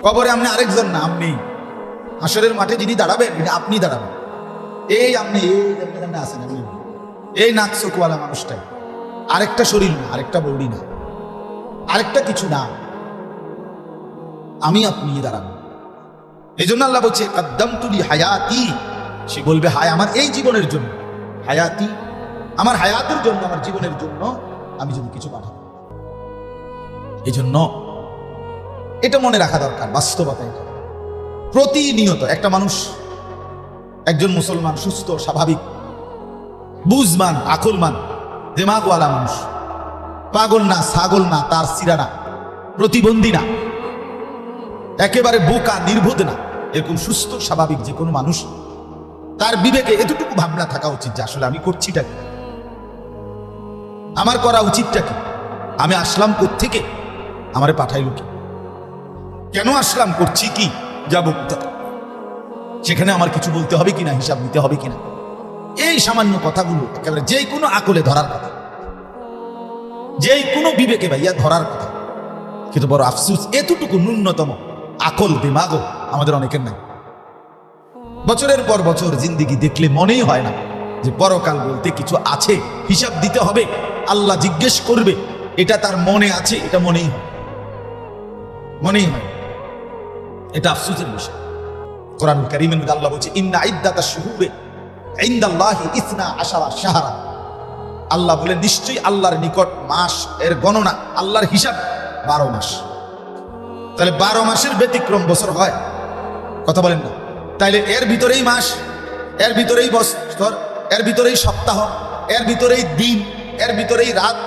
কবরে আপনি আরেকজন না, আপনি হাসরের মাঠে যিনি দাঁড়াবেন আপনি দাঁড়াবেন। এই আপনি আছেন, এই নাক চোখওয়ালা মানুষটাই, আরেকটা শরীর না, আরেকটা বডি না, আরেকটা কিছু না, আমি আপনি দাঁড়াবো। এই জন্য আল্লাহ বলছে কাদ্দামতু লি হায়াতি, সে বলবে হায় আমার এই জীবনের জন্য, হায়াতি আমার হায়াতের জন্য, আমার জীবনের জন্য আমি যদি কিছু পাঠাবো। এই জন্য এটা মনে রাখা দরকার, বাস্তবতা এটা। প্রতিনিয়ত একটা মানুষ, একজন মুসলমান সুস্থ স্বাভাবিক বুঝমান আকলমান দিমাগওয়ালা মানুষ, পাগল না ছাগল না তার সিরা না, প্রতিবন্ধী না, একেবারে বোকা নির্বোধ না, এরকম সুস্থ স্বাভাবিক যে কোনো মানুষ, তার বিবেকে এতটুকু ভাবনা থাকা উচিত যে আসলে আমি করছিটা কি, আমার করা উচিতটা কি, আমি আসলাম কোত্থেকে, আমারে পাঠাইল কি, কেন আসলাম, করছি কি, যাবো কোথায়, সেখানে আমার কিছু বলতে হবে কিনা, হিসাব নিতে হবে কিনা। এই সামান্য কথাগুলো একেবারে যে কোনো আকলে ধরার কথা, যে কোনো বিবেকে ভাইয়া ধরার কথা। কিন্তু বড় আফসোস, এতটুকু ন্যূনতম আকল দিমাগও আমাদের অনেকের নাই। বছরের পর বছর জিন্দিগি দেখলে মনেই হয় না যে পরকাল বলতে কিছু আছে, হিসাব দিতে হবে, আল্লাহ জিজ্ঞেস করবে, এটা তার মনে আছে, এটা মনেই হয়। এটা আফসোসের বিষয়। কোরআন কারীমের মধ্যে আল্লাহ বলছে ইন্না ইদ্দাতাশ শুহুরি ইনদাল্লাহি 12 শাহরা, আল্লাহ বলে নিশ্চয়ই আল্লাহর নিকট মাস এর গণনা, আল্লাহর হিসাব 12 মাস। তাহলে 12 মাসের ব্যতিক্রম বছর হয়? কথা বলেন না। তাইলে এর ভিতরেই মাস, এর ভিতরেই বছর, এর ভিতরেই সপ্তাহ, এর ভিতরেই দিন, এর ভিতরেই রাত,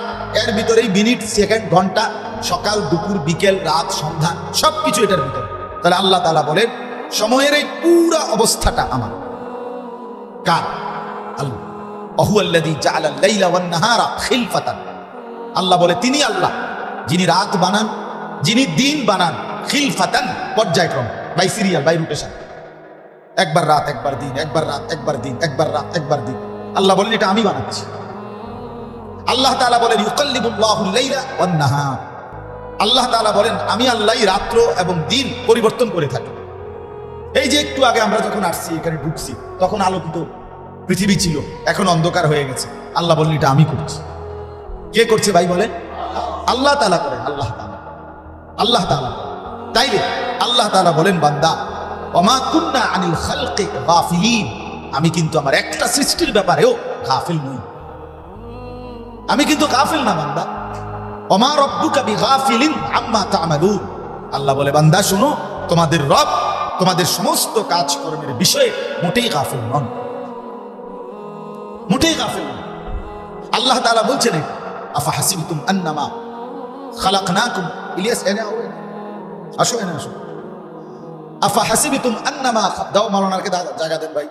এর ভিতরেই মিনিট সেকেন্ড ঘন্টা, সকাল দুপুর বিকেল রাত সন্ধ্যা, সবকিছু এটার ভিতরে। তাহলে আল্লাহ তাআলা বলেন সময়ের এই পুরা অবস্থাটা আমার, কার? আল্লাহ। ওয়াহুয়াল্লাযী জাআলাল লাইলা ওয়ান নাহারা খিলফাতান, আল্লাহ বলে তিনি আল্লাহ যিনি রাত বানান, যিনি দিন বানান, খিলফাতান পর্যায়ক্রম, বাই সিরিয়াল, বাই রোটেশন, একবার রাত একবার দিন, একবার রাত একবার দিন, একবার রাত একবার দিন। আল্লাহ বলেন এটা আমি বানাচ্ছি। আল্লাহ তাআলা বলেন ইউকাল্লিবুল্লাহুল লাইলা ওয়ান নাহার, আল্লাহ তাআলা বলেন আমি আল্লাহই রাত্র এবং দিন পরিবর্তন করে থাকি। এই যে একটু আগে আমরা যখন আসছি এখানে ঢুকছি, তখন আলোকিত পৃথিবী ছিল, এখন অন্ধকার হয়ে গেছে। আল্লাহ বলেন এটা আমি করছি। কে করছে ভাই বলেন? আল্লাহ তাআলা করেন। আল্লাহ তাআলা। তাইলে আল্লাহ তাআলা বলেন বান্দা ওমা কুন্না আনিল খালকি গাফিলিন, আমি কিন্তু আমার একটা সৃষ্টির ব্যাপারেও গাফিল নই, আমি কিন্তু গাফিল না বান্দা। ওমা রব্বুকা বিগাফিলিন আম্মা তা'মালুন, আল্লাহ বলে বান্দা শোনো, তোমাদের রব তোমাদের সমস্ত কাজকর্মের বিষয়ে মোটেই গাফিল নন, মোটেই গাফিল নন। আল্লাহ তাআলা বলছেন আফা হাসিবতুম আন্নামা খালাকনাকুম, ইলিয়াস এনে আসো, এনে আসো। আফা হাসিবতুম আন্নামা, দাও মাওলানাকে জায়গা দেন ভাই।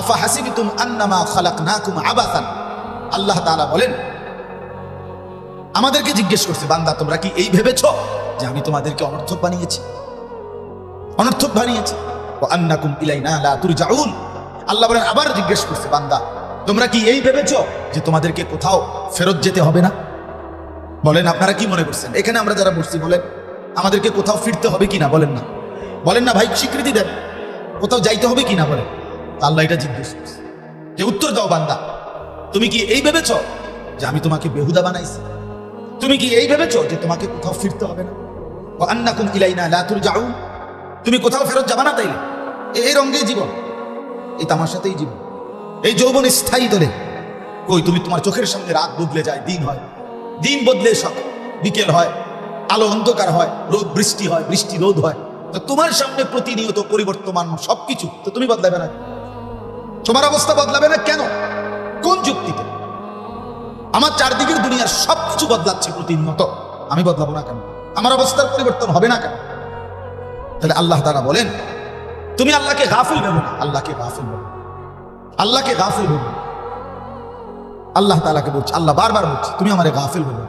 আফা হাসিবতুম আন্নামা খালাকনাকুম আবাসান, আল্লাহ তাআলা বলেন আমাদেরকে জিজ্ঞেস করছে বান্দা তোমরা কি এই ভেবেছো যে আমি তোমাদেরকে অনর্থক বানিয়েছি, অনর্থক বানিয়েছি। ওয়া আন্নাকুম ইলাইনা লা তুরজাউন, আল্লাহ বলেন আবার জিজ্ঞেস করছে বান্দা তোমরা কি এই ভেবেছো যে তোমাদেরকে কোথাও ফেরত যেতে হবে না? বলেন আপনারা কি মনে করছেন এখানে আমরা যারা বসছি, বলেন আমাদেরকে কোথাও ফিরতে হবে কিনা? বলেন না, বলেন না ভাই, স্বীকৃতি দেন, কোথাও যাইতে হবে কিনা বলেন। আল্লাহ এটা জিজ্ঞেস করছে যে উত্তর দাও বান্দা, তুমি কি এই ভেবেছো যে আমি তোমাকে বেহুদা বানাইছি? তুমি কি এই ভেবেছো যে তোমাকে কোথাও ফিরতে হবে না? ওয়া আন্নাকুম ইলাইনা লা তুরজাউন, তুমি কোথাও ফেরত যাবে না? তাইলে এই রঙে জীবন, এই তামাশাতেই জীবন, এই যৌবন স্থায়ী তোলে। কই তুমি তোমার চোখের সামনে রাত বদলে যায়, দিন হয়, দিন বদলে বিকেল হয়, আলো অন্ধকার হয়, রোদ বৃষ্টি হয়, বৃষ্টি রোদ হয়। তো তোমার সামনে প্রতিনিয়ত পরিবর্তমান সবকিছু, তো তুমি বদলাবে না? তোমার অবস্থা বদলাবে না কেন? কোন যুক্তিতে? আমার চারদিকের দুনিয়ার সবকিছু বদলাচ্ছে প্রতিনিয়ত, আমি বদলাবো না কেন? আমার অবস্থার পরিবর্তন হবে না কেন? তাহলে আল্লাহ তাআলা বলেন তুমি আল্লাহকে গাফিল ভেবো না, আল্লাহকে গাফিল ভেবো, আল্লাহকে গাফিল ভেবো। আল্লাহ তাআলাকে বলছে, আল্লাহ বারবার বলছে তুমি আমারে গাফিল ভেবো।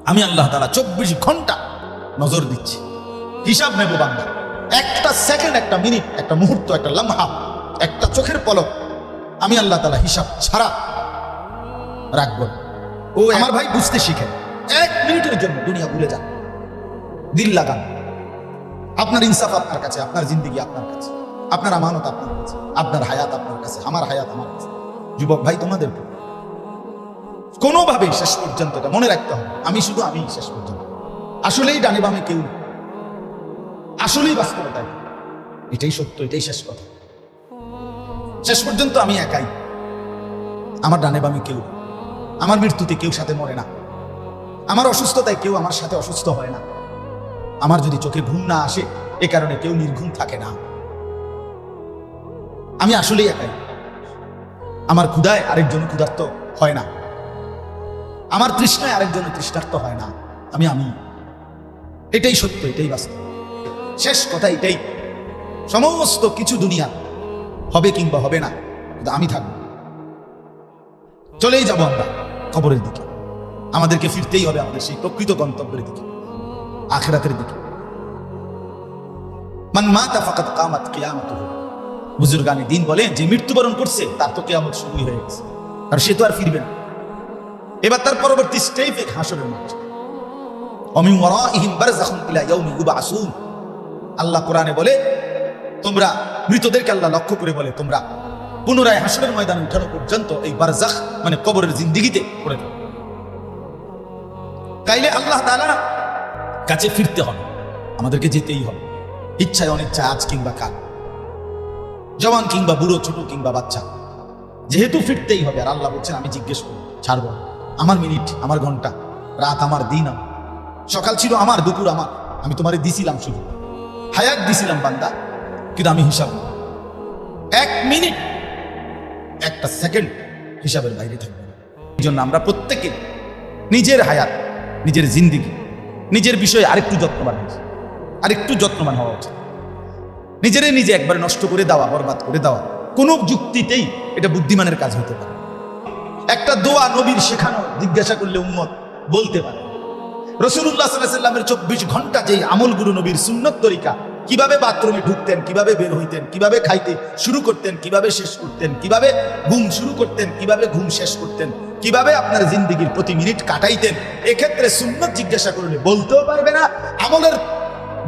আমি আল্লাহ তাআলা 24 ঘন্টা নজর দিচ্ছি, হিসাব নেব বান্দা। একটা সেকেন্ড, একটা মিনিট, একটা মুহূর্ত, একটা লম্হা, একটা চোখের পলক আমি আল্লাহ তাআলা হিসাব ছাড়া রাখবো। ও আমার ভাই বুঝতে শিখেন, 1 মিনিটের জন্য দুনিয়া ভুলে যান, দিল লাগান। আপনার ইনসাফ আপনার কাছে, আপনার জিন্দেগি আপনার কাছে, আপনার আমানত আপনার কাছে, আপনার হায়াত আপনার কাছে, আমার হায়াত আমার কাছে। যুবক ভাই, তোমাদের কোনোভাবে শেষ পর্যন্ত এটা মনে রাখতে হবে, আমি শুধু আমি শেষ পর্যন্ত। আসলেই ডানে বামে কেউ, আসলেই বাস্তবতা এটাই সত্য, এটাই শেষ কথা। শেষ পর্যন্ত আমি একাই, আমার ডানে বামে কেউ, আমার মৃত্যুতে কেউ সাথে মরে না, আমার অসুস্থতায় কেউ আমার সাথে অসুস্থ হয় না, আমার যদি চোখে ঘুম না আসে এ কারণে কেউ নির্ঘুম থাকে না। আমি আসলেই একাই, আমার ক্ষুধায় আরেকজন ক্ষুধার্ত হয় না, আমার তৃষ্ণায় আরেকজন তৃষ্ণার্ত হয় না। আমি আমি এটাই সত্য, এটাই বাস্তব, শেষ কথা এটাই। সমস্ত কিছু দুনিয়া হবে কিংবা হবে না, কিন্তু আমি থাকবো। চলেই যাব আমরা কবরের দিকে, আমাদেরকে ফিরতেই হবে আমাদের সেই প্রকৃত গন্তব্যের দিকে, আখিরাতের দিকে। মান মাতা ফাকাত কামাত কিয়ামাতুহু। বুজুর্গানি দিন বলেন, যে মৃত্যুবরণ করছে তার তো কিয়ামত শুরুই হয়ে গেছে, আর সে তো আর ফিরবে না। এবার তার পরবর্তী স্টেপে হাসরের মাঠ। ওমিন ওয়ারাইহিম বারযাখুন ইলা ইয়াউমি ইউবআসুন। আল্লাহ কোরআনে বলে, তোমরা মৃতদেরকে আল্লাহ লক্ষ্য করে বলে, তোমরা পুনরায় হাসরের ময়দানে উঠানো পর্যন্ত এই বারজাখ মানে কবরের জিন্দেগিতে পড়ে থাকো। তাইলে আল্লাহ তাআলার কাছে ফিরতে হবে, আমাদেরকে যেতেই হবে, ইচ্ছায় অনিচ্ছায়, আজ কিংবা কাল, জওয়ান কিংবা বুড়ো, ছোট কিংবা বাচ্চা, যেহেতু ফিরতেই হবে। আর আল্লাহ বলছেন, আমি জিজ্ঞেস করব, ছাড়বো না। আমার মিনিট, আমার ঘন্টা, রাত আমার, দিন আমার, সকাল ছিল আমার, দুপুর আমার, আমি তোমারে দিছিলাম, শুধু হায়াত দিছিলাম বান্দা, কিন্তু আমি হিসাব, এক মিনিট একটা সেকেন্ড হিসাবের বাইরে থাকবে না। এই জন্য আমরা প্রত্যেকে নিজের হায়াত, নিজের জিন্দেগি, নিজের বিষয়ে আরেকটু যত্নবান, আরেকটু যত্নবান হওয়া উচিত। নিজেরে নিজে একবার নষ্ট করে দেওয়া, বরবাদ করে দেওয়া কোন যুক্তিতেই এটা বুদ্ধিমানের কাজ হতে পারে। একটা দোয়া নবীর শেখানো, জিজ্ঞাসা করলে উম্মত বলতে পারে। রাসূলুল্লাহ সাল্লাল্লাহু আলাইহি ওয়াসাল্লামের 24 ঘন্টা যেই আমলগুলো, নবীর সুন্নত তরিকা, কিভাবে বাথরুমে ঢুকতেন, কিভাবে বের হইতেন, কিভাবে খাইতে শুরু করতেন, কিভাবে শেষ করতেন, কিভাবে ঘুম শুরু করতেন, কিভাবে ঘুম শেষ করতেন, কিভাবে আপনার জিন্দেগির প্রতি মিনিট কাটাইতেন, এক্ষেত্রে সুন্নত জিজ্ঞাসা করলে বলতেও পারবে না, আমলের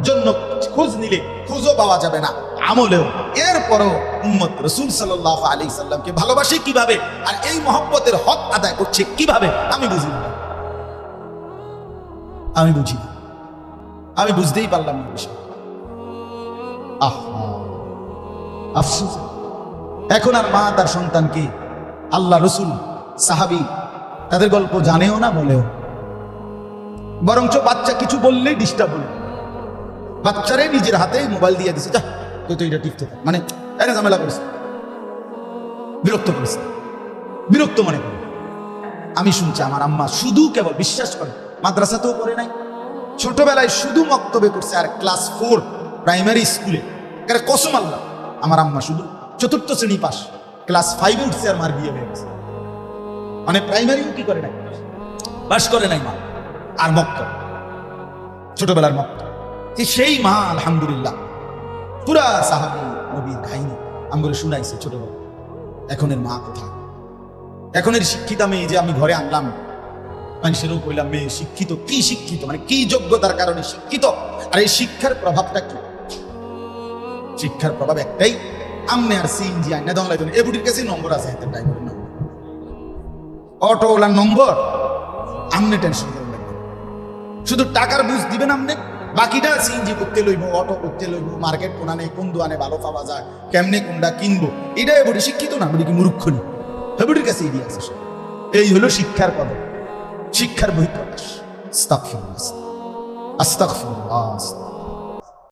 জন্য খোঁজ নিলে খোঁজও পাওয়া যাবে না, আমলেও। এরপরও উম্মত রাসূল সাল্লাল্লাহু আলাইহি সাল্লামকে ভালোবাসে কিভাবে, আর এই মহব্বতের হক আদায় করছে কিভাবে, আমি বুঝি না, আমি বুঝি না, আমি বুঝতেই পারলাম না বিষয়। আফসোস, এখন আর মা তার সন্তানকে, আল্লাহ রসুল, সাহাবী তাদের গল্প জানেও না, বলেও, বরঞ্চ বাচ্চা কিছু বললেই ডিস্টার্ব হল, বাচ্চারে নিজের হাতে মোবাইল দিয়ে দিছে, যা তুই তো এটা টিপতে থাক, মানে এনে ঝামেলা করেছে, বিরক্ত করেছে, বিরক্ত মনে করে। আমি শুনছি আমার আম্মা শুধু কেবল, বিশ্বাস করে, মাদ্রাসাতেও পড়ে নাই, ছোটবেলায় শুধু মক্তবে করছে, আর ক্লাস 4 প্রাইমারি স্কুলে, কসম আল্লাহ, আমার আম্মা শুধু 4th শ্রেণী পাস, ক্লাস 5 উঠছে আর মার বিয়ে হয়ে গেছে, মানে প্রাইমারিও কি করে নাই, পাস করে নাই মা, আর মক্তব, ছোটবেলার মক্তব। সেই মা আলহামদুলিল্লাহ পুরা সাহাবী নবীর কাহিনী আমগুলো শুনাইছে ছোটবেলা। এখনের মা কোথায়? এখনের শিক্ষিতা মেয়ে যে আমি ঘরে আনলাম, মানুষেরও কইলাম মেয়ে শিক্ষিত, কি শিক্ষিত, মানে কি যোগ্যতার কারণে শিক্ষিত, আর এই শিক্ষার প্রভাবটা কি? শিক্ষার প্রভাব একটাই, আমনে আর সিএনজি আইনা দংলাই জন্য এbuটির কাছে নম্বর আছে, হাতে ড্রাইভারের নম্বর, অটোওয়ালার নম্বর, আমনে টেনশন করেন না, শুধু টাকার বুঝ দিবেন আমনে, বাকিটা সিএনজি করতে লইব, অটো করতে লইব, মার্কেট কোনানে কোন দোকানে ভালো পাওয়া যায়, কেমনে কোনটা কিনবো, এটা এbuটি শিক্ষিত না, এbuটি কি মূর্খনি, এbuটির কাছে এগিয়ে আছে। এই হলো শিক্ষার পদক, শিক্ষার বহিঃপ্রকাশ। আস্তাগফিরুল্লাহ, আস্তাগফিরুল্লাহ।